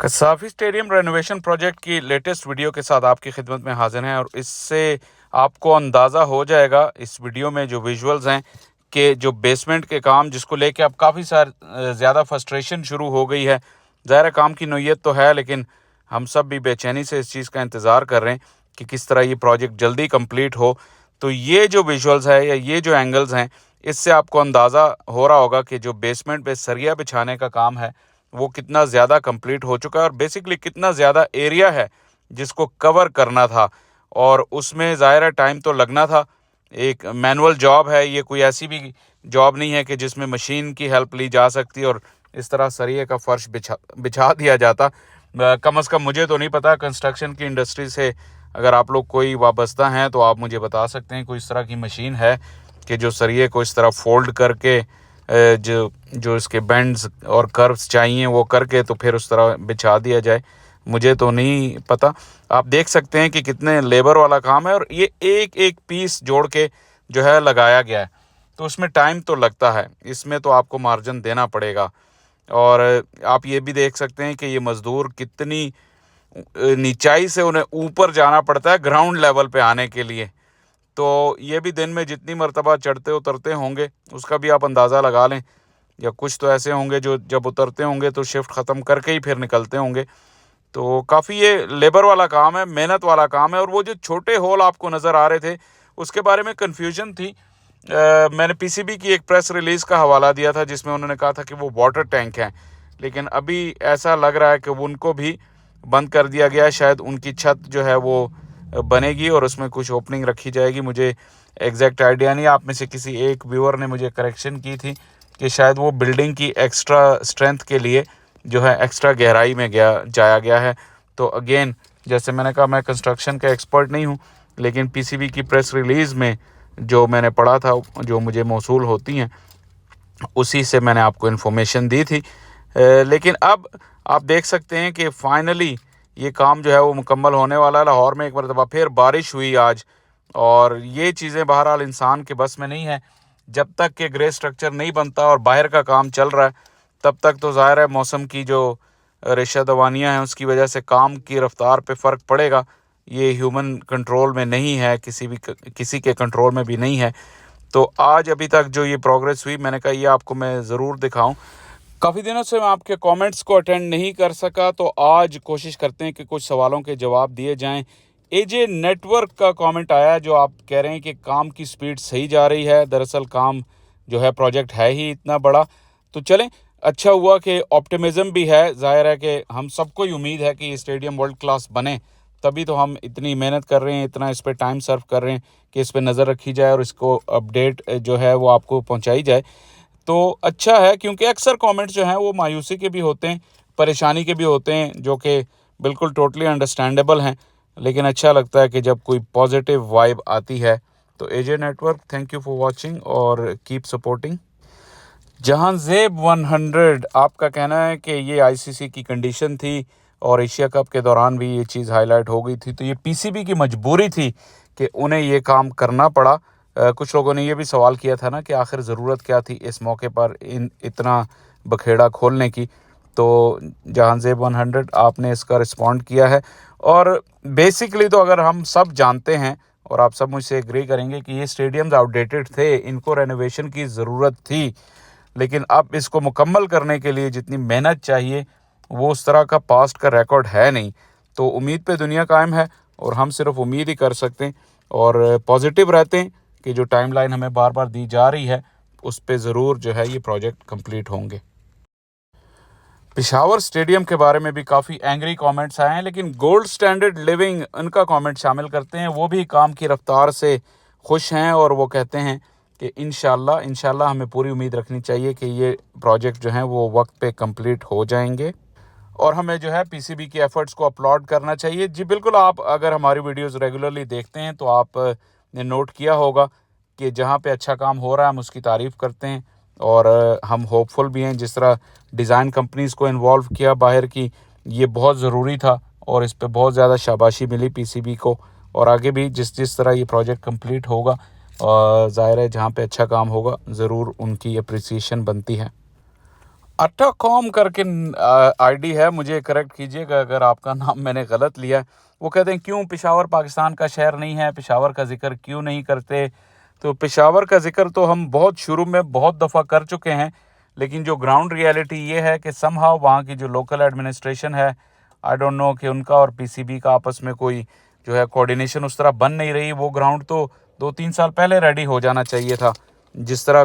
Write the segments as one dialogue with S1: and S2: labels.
S1: कसाफी stadium renovation project की latest video के साथ आपकी खिदमत में हाजिर हैं और इससे आपको अंदाज़ा हो जाएगा इस वीडियो में जो विजुअल्स हैं कि जो बेसमेंट के काम जिसको लेके अब काफ़ी ज़्यादा फ्रस्ट्रेशन शुरू हो गई है। ज़ाहिर है काम की नौयत तो है, लेकिन हम सब भी बेचैनी से इस चीज़ का इंतज़ार कर रहे हैं कि किस तरह ये प्रोजेक्ट जल्दी कंप्लीट हो। तो ये जो विजुअल्स है या ये जो एंगल्स हैं, इससे आपको अंदाज़ा हो रहा होगा कि जो बेसमेंट पे सरिया बिछाने का काम है वो कितना ज़्यादा कंप्लीट हो चुका है और बेसिकली कितना ज़्यादा एरिया है जिसको कवर करना था, और उसमें ज़ाहिर है टाइम तो लगना था। एक मैनुअल जॉब है, ये कोई ऐसी भी जॉब नहीं है कि जिसमें मशीन की हेल्प ली जा सकती और इस तरह सरिये का फर्श बिछा दिया जाता। कम अज़ कम मुझे तो नहीं पता, कंस्ट्रक्शन की इंडस्ट्री से अगर आप लोग कोई वाबस्ता हैं तो आप मुझे बता सकते हैं कोई इस तरह की मशीन है कि जो सरिये को इस तरह फोल्ड करके जो जो इसके बेंड्स और कर्व्स चाहिए वो करके तो फिर उस तरह बिछा दिया जाए। मुझे तो नहीं पता। आप देख सकते हैं कि कितने लेबर वाला काम है और ये एक एक पीस जोड़ के जो है लगाया गया है, तो उसमें टाइम तो लगता है, इसमें तो आपको मार्जिन देना पड़ेगा। और आप ये भी देख सकते हैं कि ये मज़दूर कितनी नीचाई से उन्हें ऊपर जाना पड़ता है ग्राउंड लेवल पे आने के लिए। तो ये भी दिन में जितनी मर्तबा चढ़ते उतरते होंगे उसका भी आप अंदाज़ा लगा लें, या कुछ तो ऐसे होंगे जो जब उतरते होंगे तो शिफ्ट ख़त्म करके ही फिर निकलते होंगे। तो काफ़ी ये लेबर वाला काम है, मेहनत वाला काम है। और वो जो छोटे होल आपको नज़र आ रहे थे उसके बारे में कन्फ्यूजन थी। मैंने पीसीबी की एक प्रेस रिलीज़ का हवाला दिया था जिसमें उन्होंने कहा था कि वो वाटर टैंक हैं, लेकिन अभी ऐसा लग रहा है कि उनको भी बंद कर दिया गया है। शायद उनकी छत जो है वो बनेगी और उसमें कुछ ओपनिंग रखी जाएगी। मुझे एग्जैक्ट आइडिया नहीं। आप में से किसी एक व्यूअर ने मुझे करेक्शन की थी कि शायद वो बिल्डिंग की एक्स्ट्रा स्ट्रेंथ के लिए जो है एक्स्ट्रा गहराई में जाया गया है। तो अगेन जैसे मैंने कहा, मैं कंस्ट्रक्शन का एक्सपर्ट नहीं हूँ, लेकिन पीसीबी की प्रेस रिलीज़ में जो मैंने पढ़ा था, जो मुझे मौसूल होती हैं, उसी से मैंने आपको इन्फॉर्मेशन दी थी। लेकिन अब आप देख सकते हैं कि फाइनली ये काम जो है वो मुकम्मल होने वाला है। लाहौर में एक मरतबा फिर बारिश हुई आज, और ये चीज़ें बहरहाल इंसान के बस में नहीं है। जब तक कि ग्रे स्ट्रक्चर नहीं बनता और बाहर का काम चल रहा है, तब तक तो ज़ाहिर है मौसम की जो रेशा दवानियाँ हैं उसकी वजह से काम की रफ्तार पे फ़र्क पड़ेगा। ये ह्यूमन कंट्रोल में नहीं है, किसी के कंट्रोल में भी नहीं है। तो आज अभी तक जो ये प्रोग्रेस हुई, मैंने कहा ये आपको मैं ज़रूर दिखाऊं। काफ़ी दिनों से मैं आपके कमेंट्स को अटेंड नहीं कर सका, तो आज कोशिश करते हैं कि कुछ सवालों के जवाब दिए जाएं। एजे नेटवर्क का कमेंट आया जो आप कह रहे हैं कि काम की स्पीड सही जा रही है। दरअसल काम जो है प्रोजेक्ट है ही इतना बड़ा। तो चलें, अच्छा हुआ कि ऑप्टिमिज़म भी है। ज़ाहिर है कि हम सबको ही उम्मीद है कि ये स्टेडियम वर्ल्ड क्लास बने, तभी तो हम इतनी मेहनत कर रहे हैं, इतना इस पर टाइम सर्व कर रहे हैं कि इस पर नज़र रखी जाए और इसको अपडेट जो है वो आपको पहुंचाई जाए। तो अच्छा है, क्योंकि अक्सर कमेंट्स जो हैं वो मायूसी के भी होते हैं, परेशानी के भी होते हैं, जो कि बिल्कुल टोटली अंडरस्टैंडेबल हैं। लेकिन अच्छा लगता है कि जब कोई पॉजिटिव वाइब आती है। तो AJ network, thank you for watching और कीप सपोर्टिंग। जहांजेब 100, आपका कहना है कि ये आईसीसी की कंडीशन थी और एशिया कप के दौरान भी ये चीज़ हाईलाइट हो गई थी, तो ये पीसीबी की मजबूरी थी कि उन्हें ये काम करना पड़ा। कुछ लोगों ने ये भी सवाल किया था ना कि आखिर ज़रूरत क्या थी इस मौके पर इतना बखेड़ा खोलने की। तो जहांजेब 100, आपने इसका रिस्पॉन्ड किया है। और बेसिकली तो अगर हम सब जानते हैं और आप सब मुझसे एग्री करेंगे कि ये स्टेडियम्स आउटडेटेड थे, इनको रेनोवेशन की ज़रूरत थी, लेकिन अब इसको मुकम्मल करने के लिए जितनी मेहनत चाहिए वो उस तरह का पास्ट का रिकॉर्ड है नहीं। तो उम्मीद पे दुनिया कायम है और हम सिर्फ उम्मीद ही कर सकते हैं और पॉजिटिव रहते हैं कि जो टाइमलाइन हमें बार बार दी जा रही है उस पे ज़रूर जो है ये प्रोजेक्ट कंप्लीट होंगे। पेशावर स्टेडियम के बारे में भी काफ़ी एंग्री कमेंट्स आए हैं, लेकिन गोल्ड स्टैंडर्ड लिविंग उनका कमेंट शामिल करते हैं। वो भी काम की रफ्तार से खुश हैं और वो कहते हैं कि इंशाल्लाह हमें पूरी उम्मीद रखनी चाहिए कि ये प्रोजेक्ट जो हैं वो वक्त पे कंप्लीट हो जाएंगे और हमें जो है पीसीबी की एफर्ट्स को अपलॉड करना चाहिए। जी बिल्कुल, आप अगर हमारी वीडियोस रेगुलरली देखते हैं तो आप ने नोट किया होगा कि जहाँ पे अच्छा काम हो रहा है हम उसकी तारीफ़ करते हैं और हम होपफुल भी हैं। जिस तरह डिज़ाइन कंपनीज़ को इन्वॉल्व किया बाहर की, ये बहुत ज़रूरी था और इस पे बहुत ज़्यादा शाबाशी मिली पीसीबी को। और आगे भी जिस तरह ये प्रोजेक्ट कंप्लीट होगा, ज़ाहिर है जहाँ पे अच्छा काम होगा ज़रूर उनकी अप्रिसिएशन बनती है। अट्टा कॉम करके आईडी है, मुझे करेक्ट कीजिएगा अगर आपका नाम मैंने गलत लिया है। वो कहते हैं क्यों पेशावर पाकिस्तान का शहर नहीं है, पेशावर का जिक्र क्यों नहीं करते। तो पेशावर का जिक्र तो हम बहुत शुरू में बहुत दफ़ा कर चुके हैं, लेकिन जो ग्राउंड रियलिटी ये है कि समहाउ वहाँ की जो लोकल एडमिनिस्ट्रेशन है, आई डोंट नो कि उनका और पीसीबी का आपस में कोई जो है कोऑर्डिनेशन उस तरह बन नहीं रही। वो ग्राउंड तो 2-3 साल पहले रेडी हो जाना चाहिए था, जिस तरह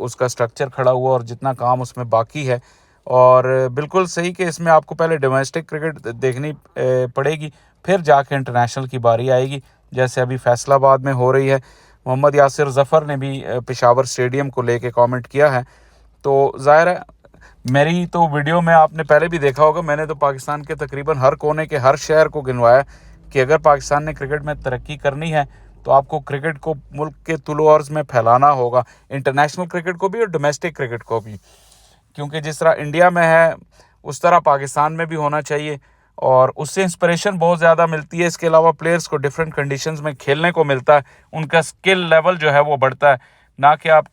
S1: उसका स्ट्रक्चर खड़ा हुआ और जितना काम उसमें बाकी है। और बिल्कुल सही कि इसमें आपको पहले डोमेस्टिक क्रिकेट देखनी पड़ेगी, फिर जाके इंटरनेशनल की बारी आएगी, जैसे अभी फैसलाबाद में हो रही है। मोहम्मद यासिर ज़फ़र ने भी पेशावर स्टेडियम को लेके कमेंट किया है। तो ज़ाहिर है, मेरी तो वीडियो में आपने पहले भी देखा होगा, मैंने तो पाकिस्तान के तकरीबन हर कोने के हर शहर को गिनवाया कि अगर पाकिस्तान ने क्रिकेट में तरक्की करनी है तो आपको क्रिकेट को मुल्क के तुलो अर्ज़ में फैलाना होगा, इंटरनेशनल क्रिकेट को भी और डोमेस्टिक क्रिकेट को भी। क्योंकि जिस तरह इंडिया में है उस तरह पाकिस्तान में भी होना चाहिए, और उससे इंस्पिरेशन बहुत ज़्यादा मिलती है। इसके अलावा प्लेयर्स को डिफरेंट कंडीशंस में खेलने को मिलता है, उनका स्किल लेवल जो है वो बढ़ता है। ना कि आप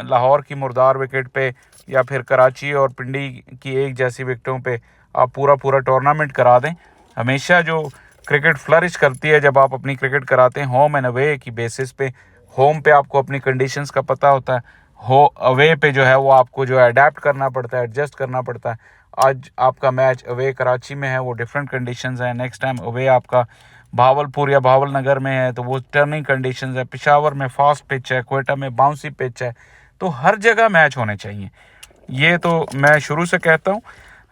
S1: लाहौर की मुर्दार विकेट पे या फिर कराची और पिंडी की एक जैसी विकेटों पे आप पूरा पूरा टूर्नामेंट करा दें। हमेशा जो क्रिकेट फ्लरिश करती है जब आप अपनी क्रिकेट कराते हैं होम एंड अवे की बेसिस पे। होम पे आपको अपनी कंडीशंस का पता होता है, हो अवे पे जो है वो आपको जो है अडेप्ट करना पड़ता है, एडजस्ट करना पड़ता है। आज आपका मैच अवे कराची में है, वो डिफरेंट कंडीशंस हैं। नेक्स्ट टाइम अवे आपका भावलपुर या भावल नगर में है तो वो टर्निंग कंडीशंस है। पेशावर में फास्ट पिच है, क्वेटा में बाउंसी पिच है। तो हर जगह मैच होने चाहिए, ये तो मैं शुरू से कहता हूँ।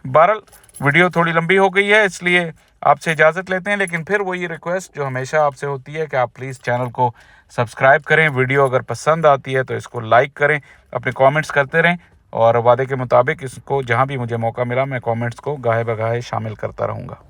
S1: बहरहाल वीडियो थोड़ी लंबी हो गई है, इसलिए आपसे इजाज़त लेते हैं, लेकिन फिर वही रिक्वेस्ट जो हमेशा आपसे होती है कि आप प्लीज़ चैनल को सब्सक्राइब करें। वीडियो अगर पसंद आती है तो इसको लाइक करें, अपने कमेंट्स करते रहें, और वादे के मुताबिक इसको जहां भी मुझे मौका मिला मैं कमेंट्स को गाहे बगाहे शामिल करता रहूँगा।